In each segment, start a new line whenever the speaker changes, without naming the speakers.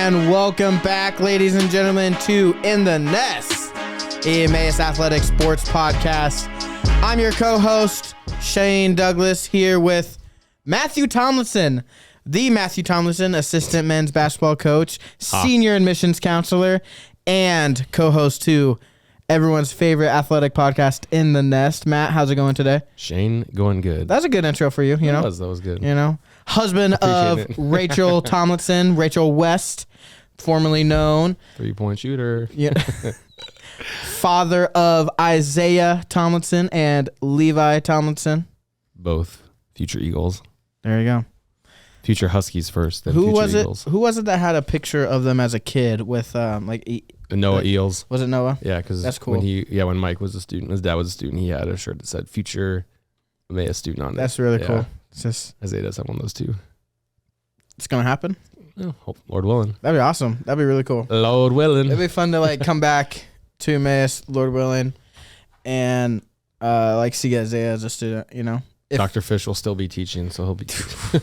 And welcome back, ladies and gentlemen, to In the Nest, Emmaus Athletic Sports Podcast. I'm your co-host, Shane Douglas, here with Matthew Tomlinson, the Matthew Tomlinson, assistant men's basketball coach, senior admissions counselor, and co-host to everyone's favorite athletic podcast, In the Nest. Matt, how's it going today?
Shane, going good.
That's a good intro for you,
That was good.
You know, husband of Rachel Tomlinson, Rachel West, formerly known.
3-point shooter.
Yeah. Father of Isaiah Tomlinson and Levi Tomlinson.
Both future Eagles.
There you go.
Future Huskies first, then
Who
future
was
Eagles.
it? Who was it that had a picture of them as a kid with
Noah Eels.
Was it Noah?
Yeah, because
that's cool.
When Mike was a student, his dad was a student, he had a shirt that said future Emmaus student on it.
That's really cool. It's just
Isaiah does have one of those too.
It's gonna happen.
Yeah, Lord willing.
That'd be awesome. That'd be really cool.
Lord willing.
It'd be fun to come back to Emmaus, Lord willing, and see Isaiah as a student. You know,
Dr. Fish will still be teaching, so he'll be teaching.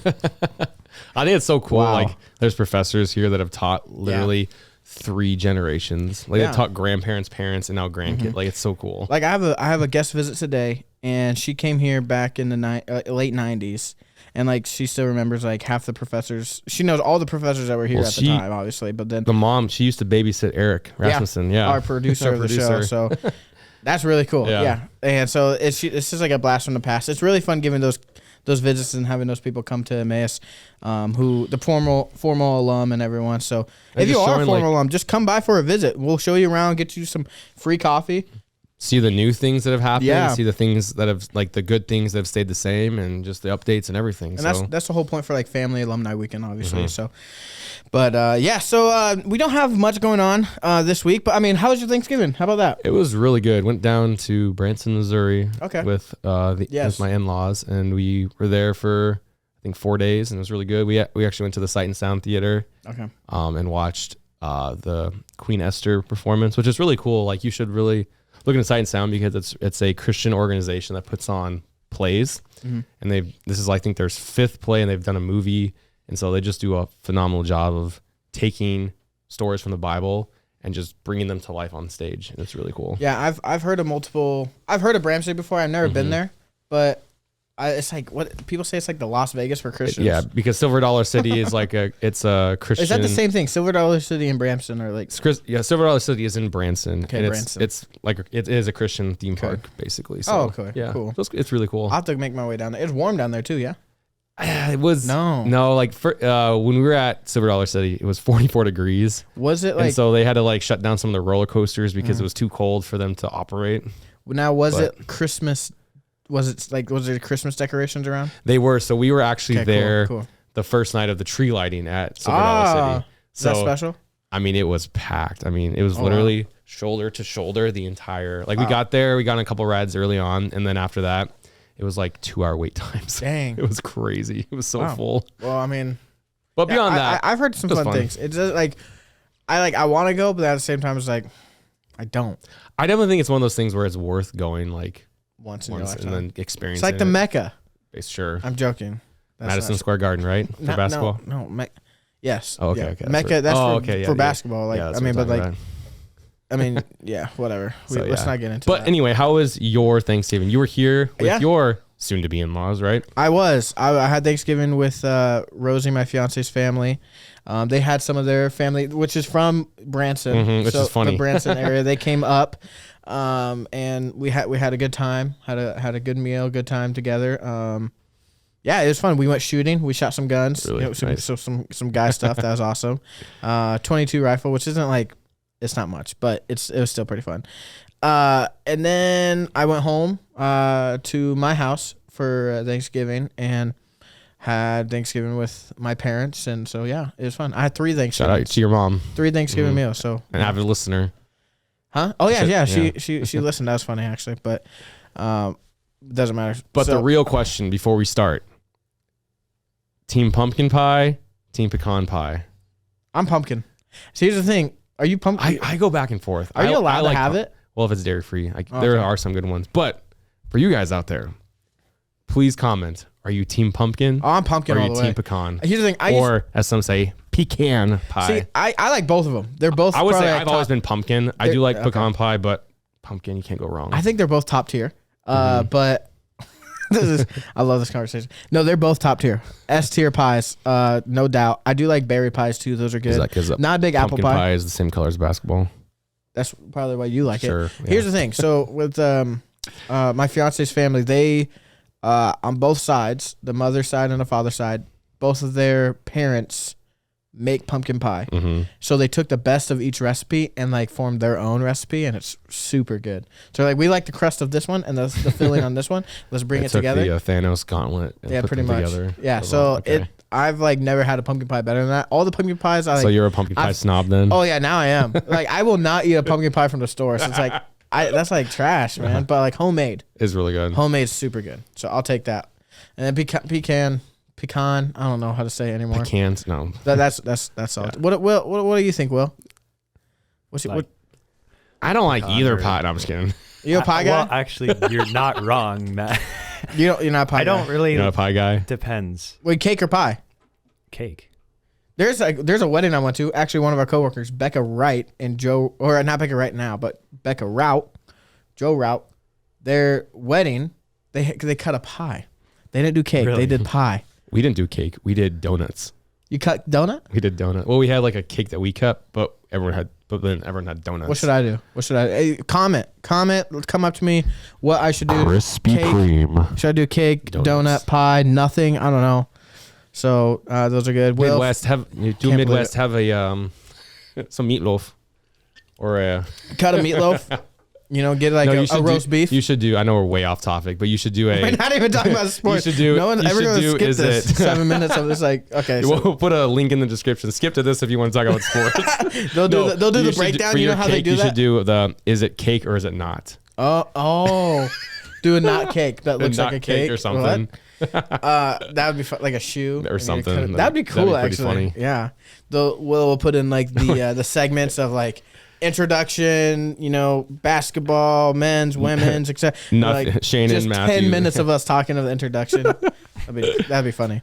I think it's so cool.
Wow.
Like, there's professors here that have taught literally 3 generations. Like, they taught grandparents, parents, and now grandkids.
Mm-hmm.
Like, it's so cool.
Like, I have a guest visit today, and she came here back in the late 90s, and she still remembers half the professors. She knows all the professors that were here at the time, obviously. But then
the mom, she used to babysit Eric Rasmussen. Yeah,
our producer of the show. So that's really cool. Yeah. And so it's just like a blast from the past. It's really fun giving those visits and having those people come to Emmaus, who the formal alum and everyone. So if you are a formal alum, just come by for a visit. We'll show you around, get you some free coffee.
See the new things that have happened.
Yeah.
See the things that have the good things that have stayed the same, and just the updates and everything.
And that's the whole point for family alumni weekend, obviously. Mm-hmm. So, but so we don't have much going on this week. But I mean, how was your Thanksgiving? How about that?
It was really good. Went down to Branson, Missouri.
Okay.
With my in-laws, and we were there for I think 4 days, and it was really good. We actually went to the Sight and Sound Theater.
Okay.
And watched the Queen Esther performance, which is really cool. You should really look into Sight and Sound because it's a Christian organization that puts on plays, and this is I think their 5th play, and they've done a movie, and so they just do a phenomenal job of taking stories from the Bible and just bringing them to life on stage, and it's really cool.
Yeah, I've heard of multiple. I've heard of Bram City before. I've never been there, but it's what people say. It's like the Las Vegas for Christians.
Yeah, because Silver Dollar City is it's a Christian.
Is that the same thing? Silver Dollar City and Branson are
Silver Dollar City is in Branson.
Okay,
and
Branson.
It is a Christian theme park basically. So,
okay,
yeah,
cool.
It's really cool.
I'll have to make my way down there. It's warm down there too, yeah.
It was
no.
When we were at Silver Dollar City, it was 44 degrees.
Was it
and so they had to shut down some of the roller coasters because it was too cold for them to operate.
Now, it Christmas? Was there Christmas decorations around? They
were. So we were actually there
cool.
the first night of the tree lighting at Silver Dollar City. So
is that special?
I mean, it was packed. I mean, it was literally shoulder to shoulder the entire. We got there, we got on a couple rides early on, and then after that, it was 2-hour wait times.
Dang,
it was crazy. It was so full.
Well, I mean,
but beyond that,
I've heard some fun things. It's just I want to go, but at the same time, it's I don't.
I definitely think it's one of those things where it's worth going
once in your lifetime.
And then experiencing.
It's like the Mecca.
Sure.
I'm joking.
Madison Square Garden, right? For basketball?
No. Yes.
Oh, okay.
Mecca, that's for basketball.
Yeah,
whatever. Let's not get into that.
But anyway, how was your Thanksgiving? You were here with your soon-to-be in-laws, right?
I was. I had Thanksgiving with Rosie, my fiance's family. They had some of their family, which is from Branson.
Which is funny.
The Branson area. They came up. And we had a good time, had a good meal, good time together. It was fun. We went shooting. We shot some guns,
really? Nice.
some guy stuff. That was awesome. 22 rifle, which isn't it's not much, but it was still pretty fun. And then I went home to my house for Thanksgiving and had Thanksgiving with my parents, and so it was fun. I had 3 Thanksgivings.
Shout out to your mom.
3 Thanksgiving meals. So
an avid listener.
Huh? Oh yeah. She listened. That was funny actually, but doesn't matter.
But the real question before we start: Team pumpkin pie, team pecan pie.
I'm pumpkin. So here's the thing: are you pumpkin?
I go back and forth.
Are you allowed to have it?
Well, if it's dairy free, there are some good ones. But for you guys out there, please comment: are you team pumpkin?
Oh, I'm pumpkin.
Or
all
are you
the
team
way.
pecan?
Here's the thing:
as some say, pecan pie.
See, I like both of them. They're both.
I would say
probably,
I've
like,
always been pumpkin. I do like
okay.
pecan pie, but pumpkin, you can't go wrong.
I think they're both top tier. But I love this conversation. No, they're both top tier. S tier pies, no doubt. I do like berry pies too. Those are good. Not a big apple
pumpkin pie is the same color as basketball.
That's probably why you like it.
Yeah.
Here's the thing. So with my fiance's family, they on both sides, the mother side and the father side, both of their parents make pumpkin pie. So they took the best of each recipe and like formed their own recipe, and it's super good. So like we like the crust of this one and the filling on this one. Let's bring it together.
The Thanos gauntlet. And put
pretty
them
much.
Together.
Yeah. So I've like never had a pumpkin pie better than that. All the pumpkin pies I like.
So you're a pumpkin pie snob then?
Oh yeah, now I am. Like I will not eat a pumpkin pie from the store. So it's like that's like trash, man. But like homemade
is really good.
Homemade's super good. So I'll take that. And then pecan. I don't know how to say it anymore.
Pecans, no.
That's all. Yeah. What do you think, Will?
I don't like either pie. No, I'm just kidding.
You a pie guy?
Well, actually, you're not wrong, Matt.
You're not a pie guy.
I don't really.
You're not a pie guy?
Depends.
Wait, cake or pie?
Cake.
There's a wedding I went to. Actually, one of our coworkers, Becca Wright and Joe, or not Becca Wright now, but Becca Rout, Joe Rout. Their wedding, they cut a pie. They didn't do cake.
Really?
They did pie.
We didn't do cake. We did donuts.
You cut donut?
We did donut. Well, we had like a cake that we cut, but then everyone had donuts.
What should I do? Hey, comment. Come up to me. What I should do?
Krispy
Cake.
Kreme.
Should I do cake,
Donuts.
donut, pie, nothing? I don't know. So those are good.
Midwest have a some meatloaf or a
cut a meatloaf. Get like a roast beef.
You should do. I know we're way off topic, but you should do a.
We're not even talking about sports.
You should do.
No one's ever going to skip
is
this
it,
7 minutes of this. Like, okay. So.
We'll put a link in the description. Skip to this if you want to talk about sports.
they'll do the breakdown. You know how they do
that? You should
that?
do the. Is it cake or is it not?
Oh. Do a not cake that looks like a cake
or something.
That would be fun, like a shoe
or something.
That'd be cool.
That'd be
actually,
funny.
yeah. We'll put in like the segments of like introduction, basketball, men's, women's, etc. Like
Shane
just
and Matthew.
10 minutes of us talking of the introduction. That'd be funny.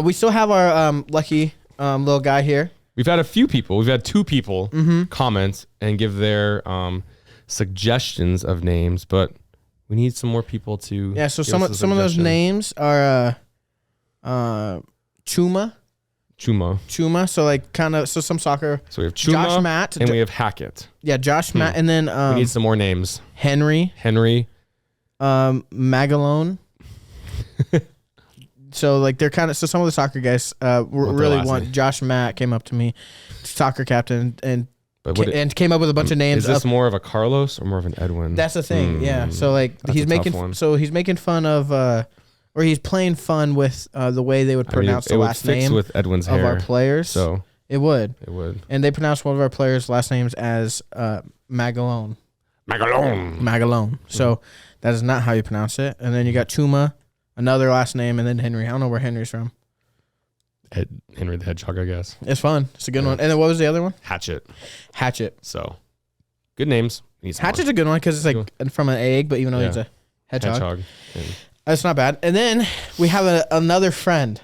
We still have our lucky little guy here.
We've had a few people. We've had 2 people comment and give their suggestions of names, but we need some more people to.
Yeah. So some of those names are Chuma. So like some soccer.
So we have Chuma,
Josh Matt,
and we have Hackett.
Yeah, Josh Matt, and then
we need some more names.
Henry, Magalone. So like they're some of the soccer guys really want. Josh Matt came up to me, soccer captain, and came up with a bunch of names.
Is this more of a Carlos or more of an Edwin?
That's the thing. Yeah. So like he's making fun of. Or he's playing fun with the way they would pronounce the last name
with Edwin's
of
hair,
our players.
So
it would.
And
they pronounced one of our players' last names as Magalone. So that is not how you pronounce it. And then you got Chuma, another last name, and then Henry. I don't know where Henry's from.
Henry the Hedgehog, I guess.
It's fun. It's a good one. And then what was the other one?
Hatchet.
So
good names.
Hatchet's a good one because it's like from an egg, but even though he's a hedgehog. That's not bad. And then we have another friend.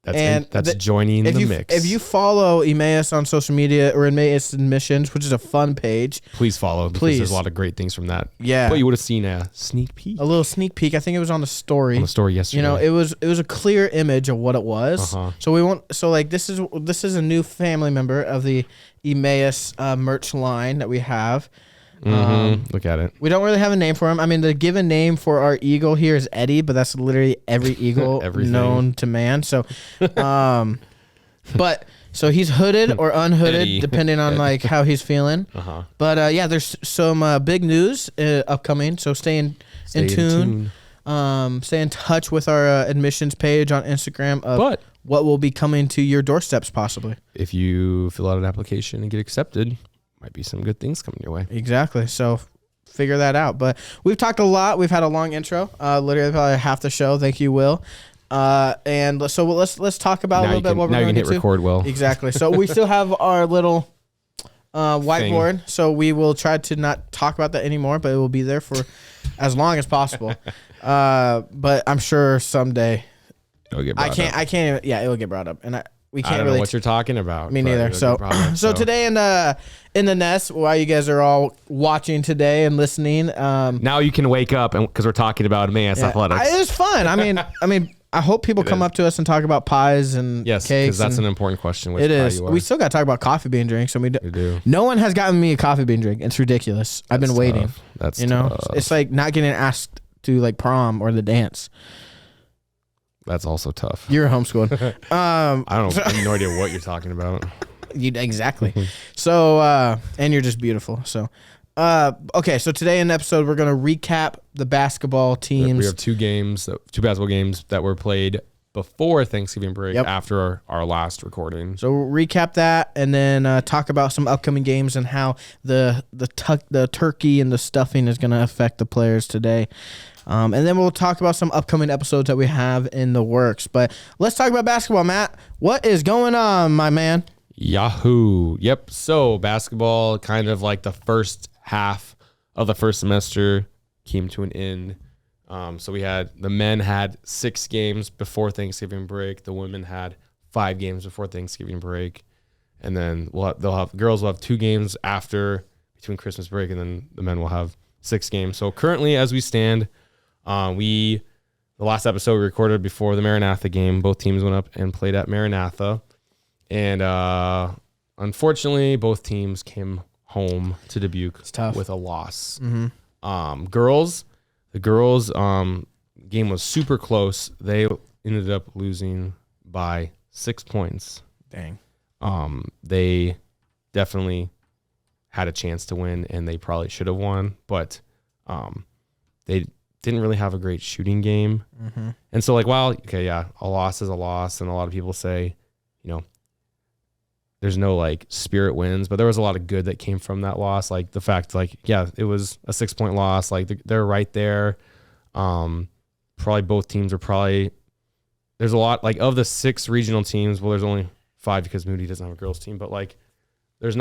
That's joining the mix.
If you follow Emmaus on social media or Emmaus Admissions, which is a fun page,
please follow. Because there's a lot of great things from that.
Yeah.
But you would have seen a sneak peek.
A little sneak peek. I think it was on the story.
Yesterday.
It was a clear image of what it was. So we want. So like this is a new family member of the Emmaus merch line that we have.
Look at it.
We don't really have a name for him. I mean, the given name for our eagle here is Eddie, but that's literally every eagle known to man. So, but so he's hooded or unhooded,
Eddie.
depending on like how he's feeling. But there's some big news upcoming. So stay in tune. Stay in touch with our admissions page on Instagram of what will be coming to your doorsteps possibly.
If you fill out an application and get accepted, might be some good things coming your way.
Exactly. So figure that out. But we've talked a lot. We've had a long intro. Literally probably half the show. Thank you, Will. And so let's talk about a little bit what we're going to hit
record, Will.
Exactly. So we still have our little whiteboard. So we will try to not talk about that anymore, but it will be there for as long as possible. But I'm sure someday
it'll get brought up.
I can't even, it will get brought up. And we
I
can't
don't
really.
know what you're talking about.
Me
but
neither.
it'll be
So,
probably-
so today in the Nest, while you guys are all watching today and listening,
now you can wake up because we're talking about Emmaus athletics.
it is fun. I mean, I hope people come up to us and talk about pies and
Yes,
cakes.
because that's
and
an important question. Which
it
pie
is.
you are.
We still got to talk about coffee bean drinks, and we
do.
No one has gotten me a coffee bean drink. It's ridiculous. I've been
That's
waiting.
tough. That's
tough. It's like not getting asked to like prom or the dance.
That's also tough.
You're homeschooled.
I don't know. I have no idea what you're talking about.
Exactly. So, and you're just beautiful. So, okay. So today in the episode, we're going to recap the basketball teams.
We have two basketball games that were played before Thanksgiving break after our last recording.
So we'll recap that and then talk about some upcoming games and how the turkey and the stuffing is going to affect the players today. And then we'll talk about some upcoming episodes that we have in the works. But let's talk about basketball, Matt. What is going on, my man?
Yahoo. Yep. So basketball, kind of like the first half of the first semester came to an end. So the men had 6 games before Thanksgiving break. The women had 5 games before Thanksgiving break. And then girls will have 2 games between Christmas break, and then the men will have 6 games. So currently, as we stand, the last episode we recorded before the Maranatha game, both teams went up and played at Maranatha. And unfortunately, both teams came home to Dubuque with a loss. Mm-hmm. The girls game was super close. They ended up losing by 6 points.
Dang.
They definitely had a chance to win, and they probably should have won, but they didn't really have a great shooting game. Mm-hmm. And so, a loss is a loss, and a lot of people say, there's no spirit wins, but there was a lot of good that came from that loss. Like the fact, it was a 6-point loss. They're right there. Probably both teams are there's a lot of the 6 regional teams. Well, there's only 5 because Moody doesn't have a girls team, but it's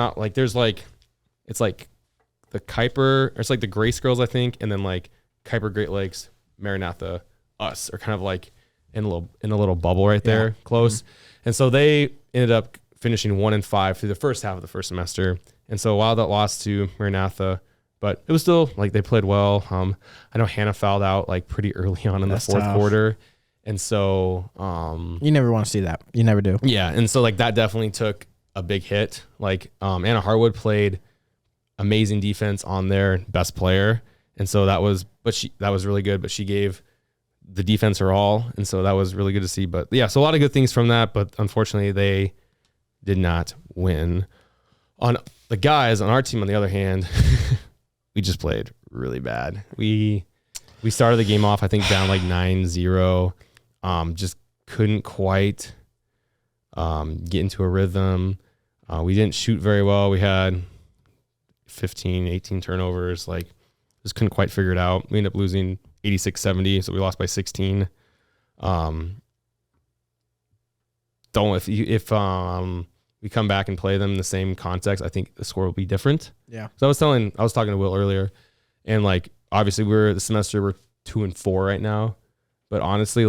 the Kuiper, it's the Grace girls, I think. And then Kuiper, Great Lakes, Maranatha, us are kind of in a little bubble right there, close. Mm-hmm. And so they ended up finishing 1-5 through the first half of the first semester. And so while that lost to Maranatha, but it was still they played well. I know Hannah fouled out pretty early on in the fourth quarter. And so
you never want to see that. You never do.
Yeah. And so that definitely took a big hit. Anna Harwood played amazing defense on their best player. And so that was really good, but she gave the defense her all. And so that was really good to see. But yeah, so a lot of good things from that, but unfortunately they did not win. On the guys on our team, on the other hand, we just played really bad. We started the game off, I think, down 9-0. Just couldn't quite get into a rhythm. We didn't shoot very well. We had 15, 18 turnovers. Just couldn't quite figure it out. We ended up losing 86-70, so we lost by 16. If we come back and play them in the same context, I think the score will be different.
Yeah.
So I was talking to Will earlier, and obviously we're 2-4 right now, but honestly,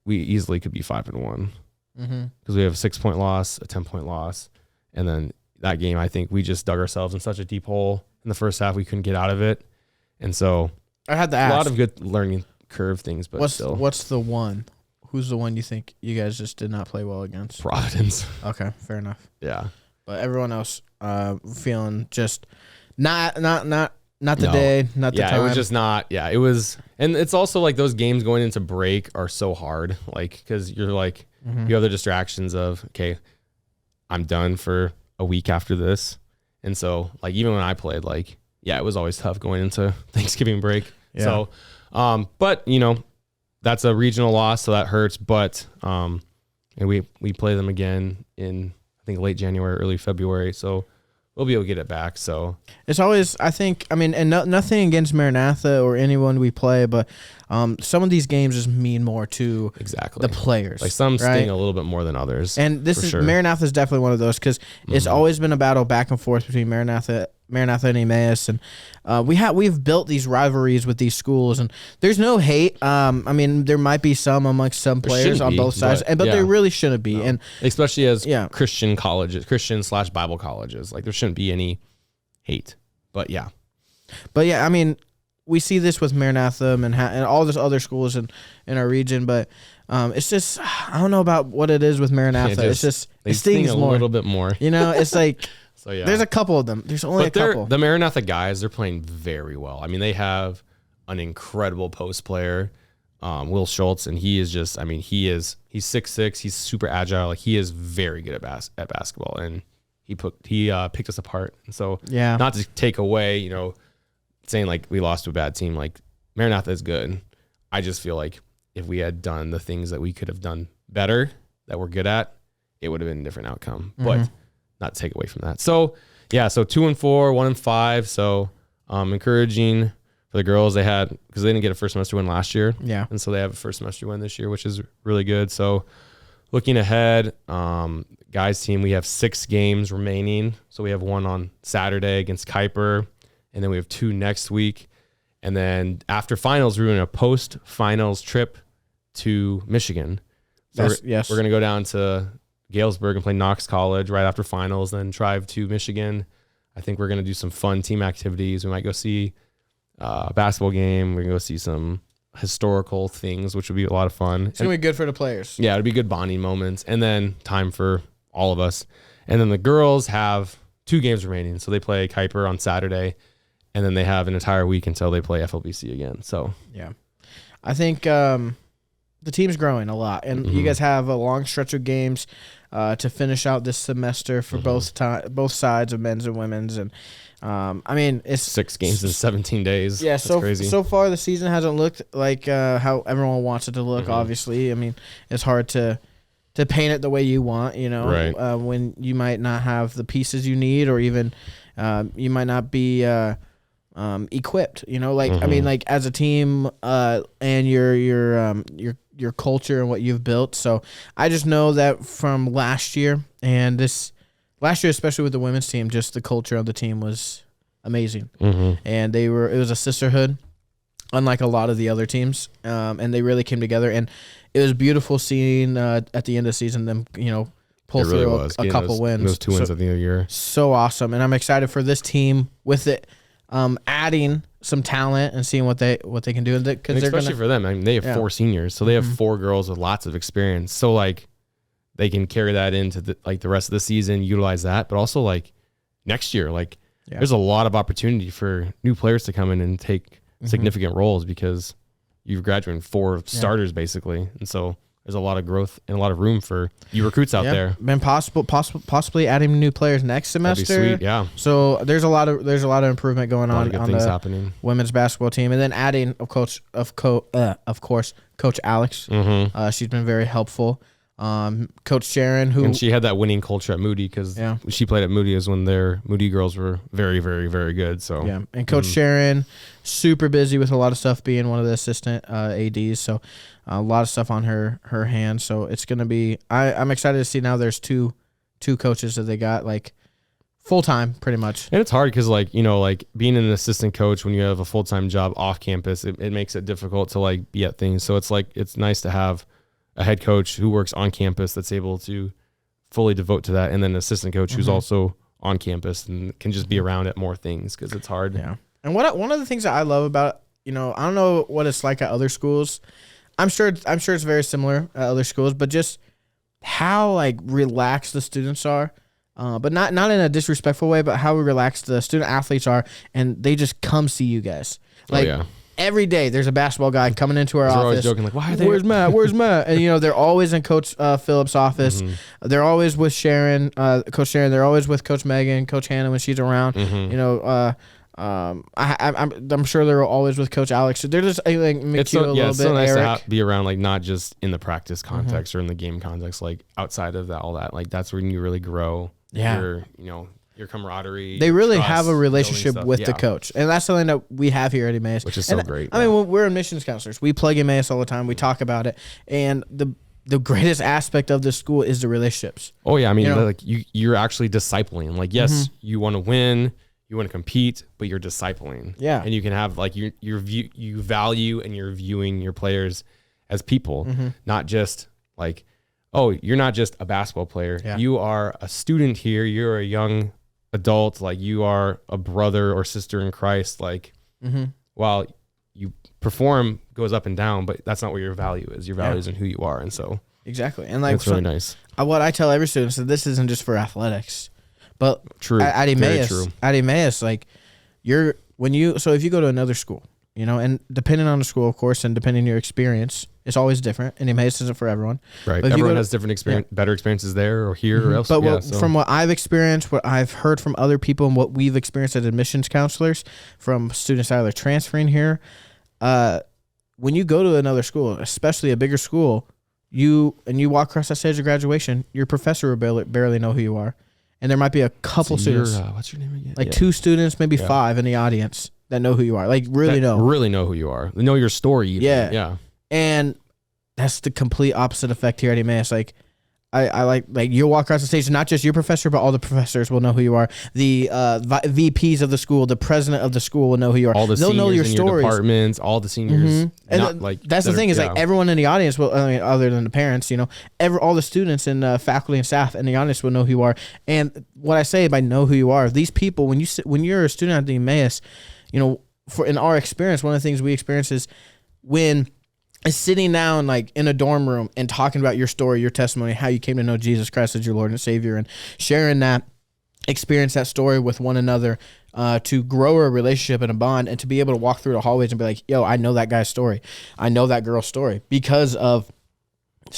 we easily could be 5-1 because we have a 6-point loss, a 10-point loss, and then that game, I think we just dug ourselves in such a deep hole in the first half we couldn't get out of it, and so
I had to ask
a lot of good learning curve things, but
what's the one? Who's the one you think you guys just did not play well against?
Providence.
Okay, fair enough.
Yeah.
But everyone else feeling just not the day, not the time.
Yeah, it was just not. Yeah, it was. And it's also those games going into break are so hard, because you're you have the distractions of, okay, I'm done for a week after this. And so even when I played, it was always tough going into Thanksgiving break. Yeah. So, but that's a regional loss, so that hurts. But and we play them again in, I think, late January, early February. So we'll be able to get it back. So
it's always, I think, nothing against Maranatha or anyone we play, but some of these games just mean more to the players.
Some sting a little bit more than others.
And Maranatha is definitely one of those, because it's always been a battle back and forth between Maranatha Maranatha and Emmaus, and we've built these rivalries with these schools, and there's no hate. I mean, there might be some amongst some players on both sides, but there really shouldn't be, and
especially as Christian colleges, Christian/Bible colleges, like there shouldn't be any hate. But yeah,
I mean, we see this with Maranatha and all these other schools in our region, but it's just I don't know about what it is with Maranatha. It's just it stings
a
more.
little bit more.
You know, it's like.
So yeah,
there's a couple of them. There's only a couple.
The Maranatha guys, they're playing very well. I mean, they have an incredible post player, Will Schultz, and he is just. I mean, he's 6'6". He's super agile. Like he is very good at basketball, and he picked us apart. And so not to take away, saying like we lost to a bad team. Like Maranatha is good. I just feel like if we had done the things that we could have done better, that we're good at, it would have been a different outcome. But not to take away from that. So yeah, so 2-4, 1-5. So encouraging for the girls. They had, because they didn't get a first semester win last year.
Yeah.
And so they have a first semester win this year, which is really good. So looking ahead, guys team, we have 6 games remaining. So we have one on Saturday against Kuiper, and then we have 2 next week. And then after finals, we're doing a post-finals trip to Michigan. So we're going to go down to Galesburg and play Knox College right after finals, then drive to Michigan. I think we're going to do some fun team activities. We might go see a basketball game. We're going to go see some historical things, which would be a lot of fun.
It's going to be good for the players.
Yeah, it'd be good bonding moments. And then time for all of us. And then the girls have 2 games remaining. So they play Kuiper on Saturday, and then they have an entire week until they play FLBC again. So
yeah, I think the team's growing a lot, and you guys have a long stretch of games to finish out this semester for both sides of men's and women's, and I mean it's
6 games in 17 days.
Yeah,
that's crazy.
So far the season hasn't looked like how everyone wants it to look. Obviously, I mean it's hard to paint it the way you want,
right.
When you might not have the pieces you need, or even you might not be equipped. I mean, like as a team and your culture and what you've built. So I just know that from last year, and last year, especially with the women's team, just the culture of the team was amazing. And it was a sisterhood, unlike a lot of the other teams. And they really came together, and it was beautiful seeing at the end of the season them, pull through a couple wins.
Those 2 wins at the end of the year.
So awesome. And I'm excited for this team with it adding some talent and seeing what they can do, because
especially for them, I mean, they have 4 seniors, so they have 4 girls with lots of experience. So like they can carry that into the rest of the season, utilize that, but also like next year, there's a lot of opportunity for new players to come in and take significant roles, because you've graduated 4 starters basically, and so there's a lot of growth and a lot of room for you recruits out there.
And possibly adding new players next semester.
That'd be sweet, yeah.
So there's a lot of improvement going on
the
happening. Women's basketball team, and then adding of course Coach Alex. She's been very helpful. Coach Sharon,
and she had that winning culture at Moody, because she played at Moody as when their Moody girls were very, very, very good. So
yeah, and Coach Sharon, super busy with a lot of stuff, being one of the assistant ADs. So a lot of stuff on her hands. So it's gonna be. I'm excited to see now. There's two coaches that they got full time, pretty much.
And it's hard because being an assistant coach when you have a full time job off campus, it makes it difficult to be at things. So it's nice to have a head coach who works on campus that's able to fully devote to that, and then an assistant coach who's also on campus and can just be around at more things, because it's hard.
Yeah. And one of the things that I love about, I don't know what it's like at other schools. I'm sure it's very similar at other schools, but just how relaxed the students are. But not in a disrespectful way, but how relaxed the student athletes are, and they just come see you guys. Every day there's a basketball guy coming into our office.
Always joking, why are they?
Where's Matt? And they're always in Coach Phillips' office. They're always with Sharon, Coach Sharon. They're always with Coach Megan, Coach Hannah when she's around. I'm sure they're always with Coach Alex. So they're just
it's so nice
Eric.
to be around, not just in the practice context or in the game context, outside of that, all that. That's when you really grow.
Yeah.
Your camaraderie.
They really
trust,
have a relationship with the coach. And that's something that we have here at Emmaus.
Which is so great.
I mean, we're admissions counselors. We plug Emmaus all the time. We talk about it. And the greatest aspect of this school is the relationships.
Oh, yeah. I mean, you're actually discipling. Yes, you want to win. you want to compete, but you're discipling.
Yeah.
And you can have like you value and you're viewing your players as people, not just like, oh, you're not just a basketball player.
Yeah.
You are a student here. You're a young adult. Like you are a brother or sister in Christ. Like while you perform goes up and down, but that's not what your value is. Your value is in who you are. And so
exactly. And like,
it's really nice.
What I tell every student is that this isn't just for athletics, but
True.
At
Very true.
Emmaus, like so if you go to another school, you know, and depending on the school, of course, and depending on your experience, it's always different. And Emmaus isn't for everyone.
Right.
But
Everyone has different experience, better experiences there or here or else.
But from what I've experienced, what I've heard from other people, and what we've experienced as admissions counselors from students either transferring here, when you go to another school, especially a bigger school, you walk across that stage of graduation, your professor will barely know who you are. And there might be a couple students.
What's your name again?
Like 2 students, maybe 5 in the audience that know who you are. Like really know
who you are. They know your story. Even.
Yeah.
Yeah.
And that's the complete opposite effect here at Emmaus. Like I like you'll walk across the stage, not just your professor, but all the professors will know who you are. The VPs of the school, the president of the school will know who you are.
All the
They'll
seniors
know your
in
stories.
your departments, all the seniors.
And that's the thing is like everyone in the audience will, I mean, other than the parents, you know, all the students and faculty and staff in the audience will know who you are. And what I say by know who you are, these people, when you're a student at the Emmaus, you know, in our experience, one of the things we experience is when is sitting down like in a dorm room and talking about your story, your testimony, how you came to know Jesus Christ as your Lord and Savior, and sharing that experience, that story with one another, to grow a relationship and a bond, and to be able to walk through the hallways and be like, yo, I know that guy's story. I know that girl's story because of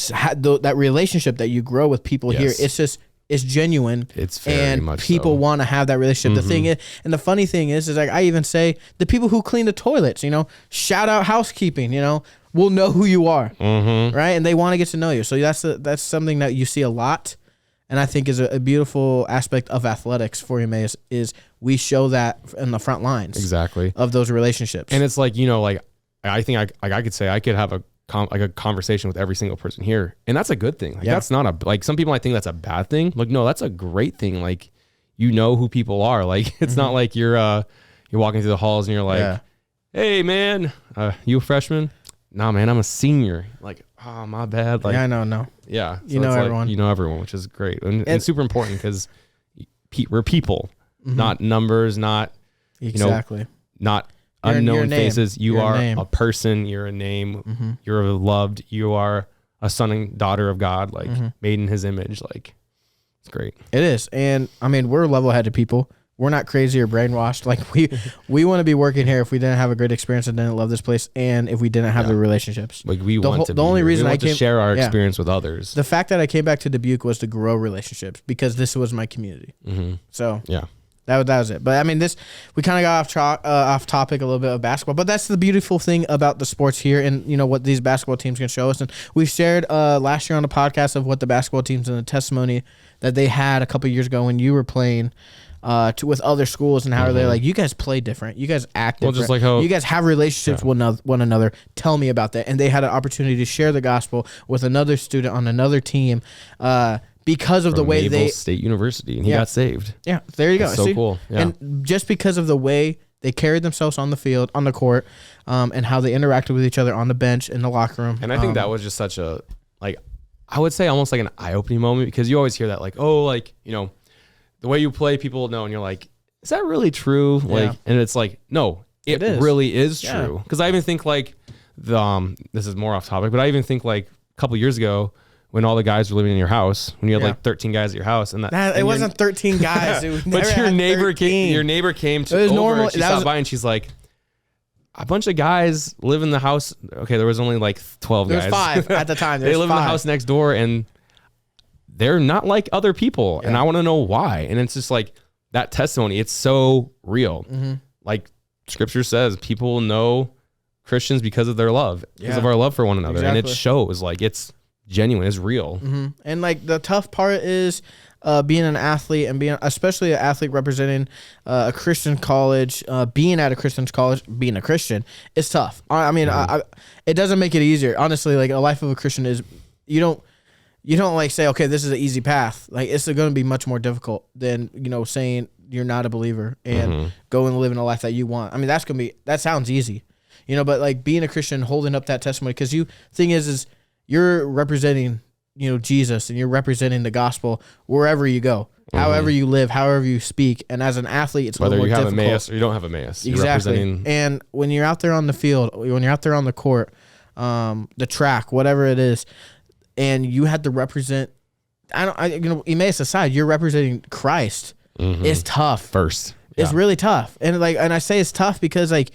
that relationship that you grow with people here. It's genuine.
It's very
and
much
people
so.
Want to have that relationship. The thing is, and the funny thing is like I even say the people who clean the toilets, you know, shout out housekeeping, you know, will know who you are, right? And they want to get to know you. So that's something that you see a lot, and I think is a beautiful aspect of athletics for Emmaus is we show that in the front lines
exactly
of those relationships.
And it's like, you know, like I think I could say I could have a conversation with every single person here, and that's a good thing. Like that's not like some people might think that's a bad thing. Like no, that's a great thing. Like you know who people are. Like it's not like you're walking through the halls and you're like, hey man, you a freshman? Nah man, I'm a senior. Like oh my bad. Like
I know.
Yeah,
you know everyone.
You know everyone, which is great and super important because we're people, not numbers, not
exactly,
not unknown
name.
faces. You
You're
are
a name.
a person. You're a name. You're loved. You are a son and daughter of God, like made in His image. Like it's great.
It is, and I mean we're level-headed people. We're not crazy or brainwashed. Like we want to be working here if we didn't have a great experience and didn't love this place, and if we didn't have the relationships.
Like we want to. The only reason I came to share our experience with others.
The fact that I came back to Dubuque was to grow relationships because this was my community. So
yeah.
That was it. But I mean, we kind of got off topic a little bit of basketball, but that's the beautiful thing about the sports here, and you know what these basketball teams can show us. And we shared last year on the podcast of what the basketball teams and the testimony that they had a couple years ago when you were playing with other schools, and how they're like, you guys play different, you guys act different,
just like how
you guys have relationships with one another. Tell me about that. And they had an opportunity to share the gospel with another student on another team. Because of the way
Naval State University, and he got saved.
Yeah, there you go.
That's so cool. Yeah.
And just because of the way they carried themselves on the field, on the court, and how they interacted with each other on the bench, in the locker room.
And I think that was just such a, like, I would say almost like an eye-opening moment, because you always hear that, like, oh, like, you know, the way you play, people know, and you're like, is that really true? Like, and it's like, no, it really is true. Because I even think like this is more off topic, but I even think like a couple years ago, when all the guys were living in your house, when you had like 13 guys at your house, and
it wasn't 13 guys.
But your neighbor came to over, normal. And she stopped by, and she's like, a bunch of guys live in the house. Okay, there was only like 12 guys.
There was 5 at the time.
They live in the house next door, and they're not like other people, and I want to know why. And it's just like that testimony. It's so real. Like Scripture says, people know Christians because of their love, because of our love for one another, and it shows. Like it's genuine, is real.
And like the tough part is being an athlete, and being especially an athlete representing a Christian college, being at a Christian college, being a Christian, it's tough. I mean, it doesn't make it easier. Honestly, like a life of a Christian is, you don't like say, okay, this is an easy path. Like it's going to be much more difficult than, you know, saying you're not a believer and go and live in a life that you want. I mean, that sounds easy, but like being a Christian, holding up that testimony, because thing is you're representing, Jesus, and you're representing the gospel wherever you go, however you live, however you speak. And as an athlete, it's
whether
a little
you
more
have
difficult.
Emmaus or you don't have Emmaus.
Exactly. And when you're out there on the field, when you're out there on the court, the track, whatever it is, and you had to represent, Emmaus aside, you're representing Christ. It's tough.
First.
It's really tough. And I say it's tough because like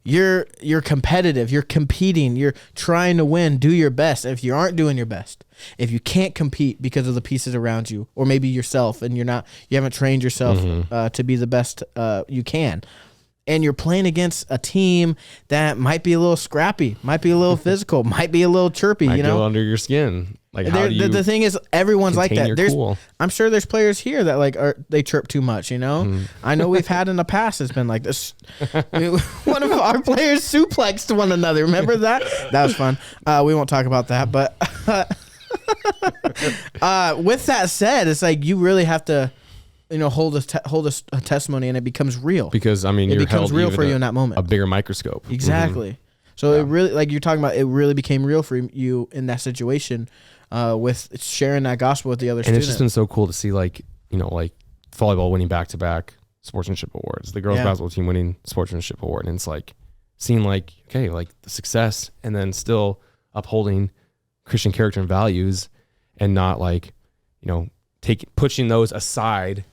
you're competitive, you're competing, you're trying to win, do your best. If you aren't doing your best, if you can't compete because of the pieces around you, or maybe yourself, and you haven't trained yourself to be the best you can, and you're playing against a team that might be a little scrappy, might be a little physical, might be a little chirpy,
might go under your skin. Like how do you
the thing is, everyone's like that.
Cool?
I'm sure there's players here that they chirp too much. I know we've had in the past. It's been like this. One of our players suplexed one another. Remember that? That was fun. We won't talk about that. But with that said, it's like you really have to, hold a testimony, and it becomes real.
Because it
becomes
held
real for you in that moment.
A bigger microscope.
Exactly. So it really, like you're talking about, it really became real for you in that situation, with sharing that gospel with the other students.
And it's just been so cool to see, like volleyball winning back-to-back sportsmanship awards, the girls basketball team winning sportsmanship award, and it's like seeing the success, and then still upholding Christian character and values, and not pushing those aside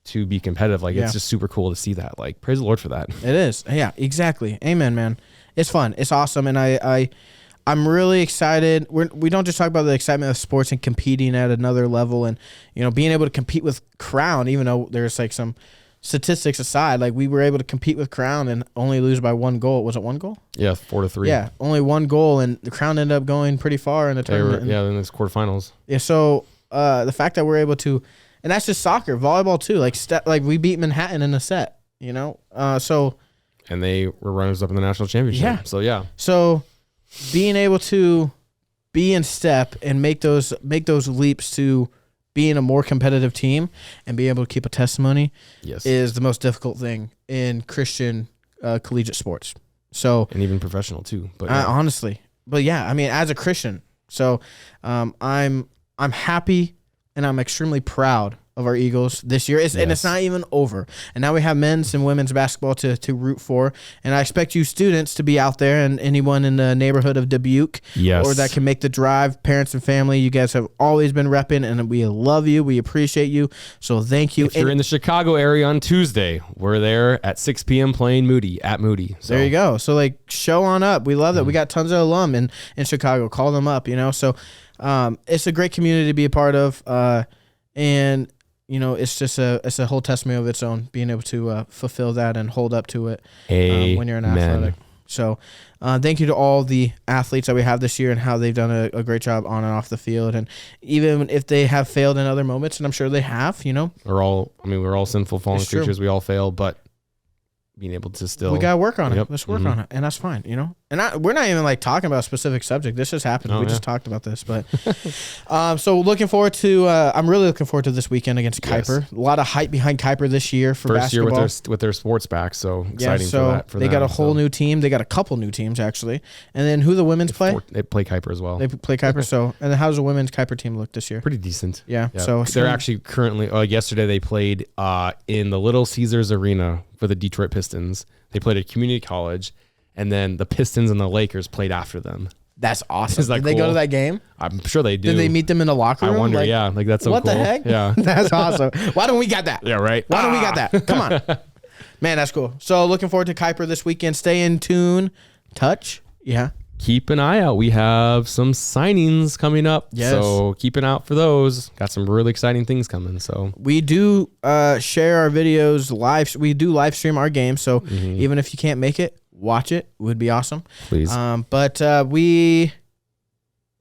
to be competitive. It's just super cool to see that. Praise the Lord for that.
It is. Yeah, exactly. Amen, man. It's fun. It's awesome. And I'm really excited. We don't just talk about the excitement of sports and competing at another level, and being able to compete with Crown, even though there's some statistics aside, we were able to compete with Crown and only lose by one goal. Was it one goal?
Yeah, 4-3.
Yeah, only one goal, and the Crown ended up going pretty far in the tournament.
In this quarterfinals.
Yeah, so the fact that we're able to, and that's just soccer, volleyball too. We beat Manhattan in a set. And
they were runners up in the national championship.
Yeah.
So yeah.
So being able to be in step and make those leaps to being a more competitive team and be able to keep a testimony is the most difficult thing in Christian collegiate sports. So,
and even professional too. But
honestly, as a Christian, so I'm happy and I'm extremely proud of our Eagles this year. And it's not even over. And now we have men's and women's basketball to root for. And I expect you students to be out there, and anyone in the neighborhood of Dubuque or that can make the drive, parents and family. You guys have always been repping, and we love you. We appreciate you. So thank you.
If you're in the Chicago area on Tuesday, we're there at 6 p.m. playing Moody at Moody. So.
There you go. So show on up. We love that. We got tons of alum in Chicago. Call them up, So it's a great community to be a part of. And it's just it's a whole testimony of its own, being able to fulfill that and hold up to it when you're an athletic. So thank you to all the athletes that we have this year and how they've done a great job on and off the field. And even if they have failed in other moments, and I'm sure they have,
we're all sinful, fallen creatures. We all fail, but being able to still,
we gotta work on it. Let's work on it, and that's fine. And we're not even talking about a specific subject. This just happened. We just talked about this, but so looking forward to. I'm really looking forward to this weekend against Kuiper. A lot of hype behind Kuiper this year for
first
basketball.
year with their sports back. So exciting
so
for that. For
they got a whole new team. They got a couple new teams actually. And then who the women's play?
They play Kuiper as well.
They play Kuiper. So and then how's the women's Kuiper team look this year?
Pretty decent.
Yeah.
So they're actually currently. Yesterday they played in the Little Caesars Arena for the Detroit Pistons. They played at community college, and then the Pistons and the Lakers played after them.
That's awesome.
Did
they go to that game?
I'm sure they do.
Did they meet them in the locker room?
I wonder, that's so
what
cool.
What the heck?
Yeah.
That's awesome. Why don't we got that?
Yeah, right.
Why don't we got that? Come on. Man, that's cool. So looking forward to Kuiper this weekend. Stay in tune. Touch. Yeah.
Keep an eye out. We have some signings coming up.
Yes.
So keep an eye out for those. Got some really exciting things coming. So
we do share our videos live. We do live stream our games. So even if you can't make it, watch it. It would be awesome.
Please.
But what'd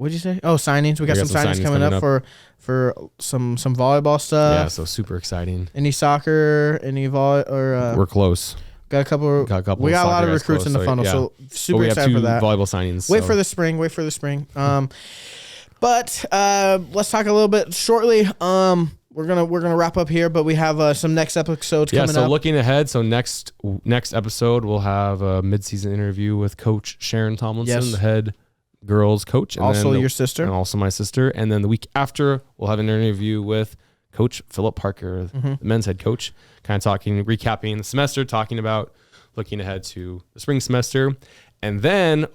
you say? Oh, signings. We got some signings coming up for some volleyball stuff.
Yeah. So super exciting.
Any soccer, any
we're close.
Got a couple. We got a lot of recruits in the funnel, so super excited for that.
Volleyball signings.
Wait for the spring. But let's talk a little bit shortly. we're gonna wrap up here, but we have some next episodes coming
so
up.
looking ahead, so next episode we'll have a midseason interview with Coach Sharon Tomlinson, the head girls coach, and
also
then
your sister,
and also my sister. And then the week after, we'll have an interview with Coach Philip Parker, the men's head coach, kind of recapping the semester, talking about looking ahead to the spring semester. And then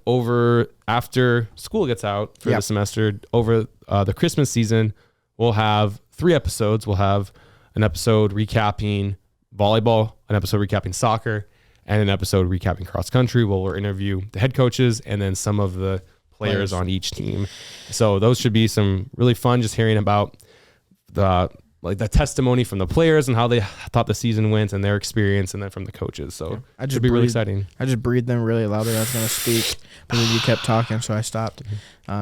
after school gets out for the semester, over the Christmas season, we'll have 3 episodes. We'll have an episode recapping volleyball, an episode recapping soccer, and an episode recapping cross country. We'll interview the head coaches and then some of the players on each team. So those should be some really fun, just hearing about the testimony from the players and how they thought the season went and their experience, and then from the coaches. So it should be really exciting.
I just breathed them really loudly. I was going to speak, but then you kept talking, so I stopped.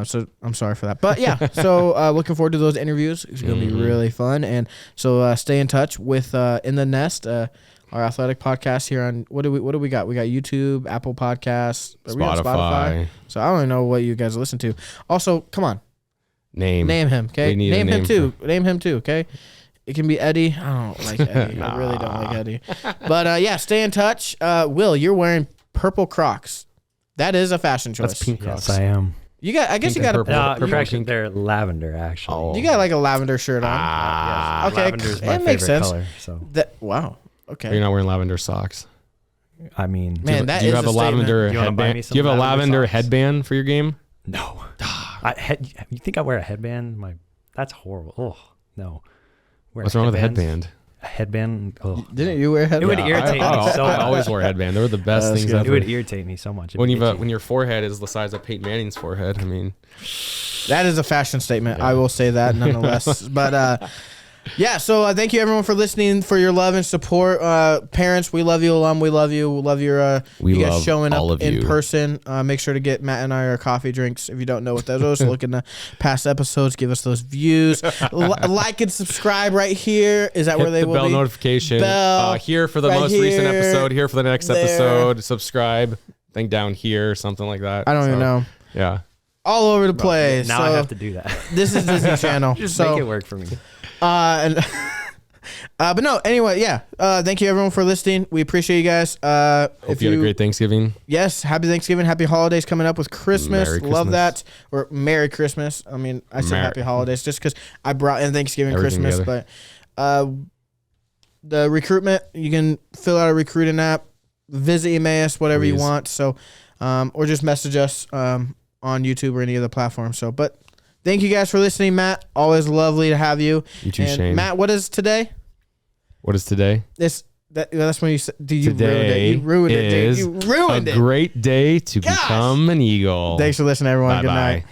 So I'm sorry for that. But yeah, so looking forward to those interviews. It's going to be really fun. And so stay in touch with In the Nest, our athletic podcast here on what do we got? We got YouTube, Apple Podcasts,
Spotify.
So I don't even know what you guys listen to. Also, come on. Name him, okay? Name him too, okay? It can be Eddie. I don't like Eddie. I really don't like Eddie. But yeah, stay in touch. Will, you're wearing purple Crocs. That is a fashion choice.
That's pink Crocs.
Yes, I am.
You got. I guess you got a
purple. Actually, they're lavender. Actually,
Oh.
You got like a lavender shirt on.
yes.
Okay,
Lavender is my
it makes
favorite
sense.
color. So
Wow. Okay.
You're not wearing lavender socks.
I mean,
Man,
Do you have a lavender
You wanna buy me
headband?
some
Do you have a
lavender
lavender
socks?
headband for your game?
no. You think I wear a headband? That's horrible. Oh no.
What's wrong with a headband?
A headband. Oh.
Didn't you wear a headband?
It would irritate me so
I
much.
always wore a headband. They were the best
That's
things
good.
ever.
It would irritate me so much.
when your forehead is the size of Peyton Manning's forehead. I mean,
That is a fashion statement. I will say that nonetheless. But yeah, so thank you everyone for listening, for your love and support. Parents, we love you. Alum, we love you. We love your
We
you guys
love
showing
all
up
of
in
you.
person. Make sure to get Matt and I our coffee drinks. If you don't know what those are, look in the past episodes. Give us those views. Like and subscribe right here. Is that where they
hit the
will
bell
be?
notification.
Bell,
Here for the
right
most recent
here,
episode. Here for the next
there.
episode. Subscribe. I think down here, something like that.
I don't even know.
Yeah.
All over the place.
Now
so
I have to do that.
This is Disney Channel.
Just
so,
make it work for me.
But no, anyway, yeah. Thank you everyone for listening. We appreciate you guys.
Hope you had a great Thanksgiving.
Yes, happy Thanksgiving, happy holidays coming up with Christmas.
Merry
Love
Christmas.
that. Or Merry Christmas. I mean, I said happy holidays just because I brought in Thanksgiving,
Everything
Christmas.
together.
But the recruitment, you can fill out a recruiting app, visit Emmaus, whatever you
Please.
want. So, or just message us on YouTube or any other platform. So, but thank you guys for listening, Matt. Always lovely to have you.
You too,
And
Shane.
Matt, what is today?
What is today?
That's when you said,
Today
you ruined it, dude.
is
You ruined
a
it.
great day to
Gosh.
become an Eagle.
Thanks for listening, everyone. Good
Bye-bye.
night.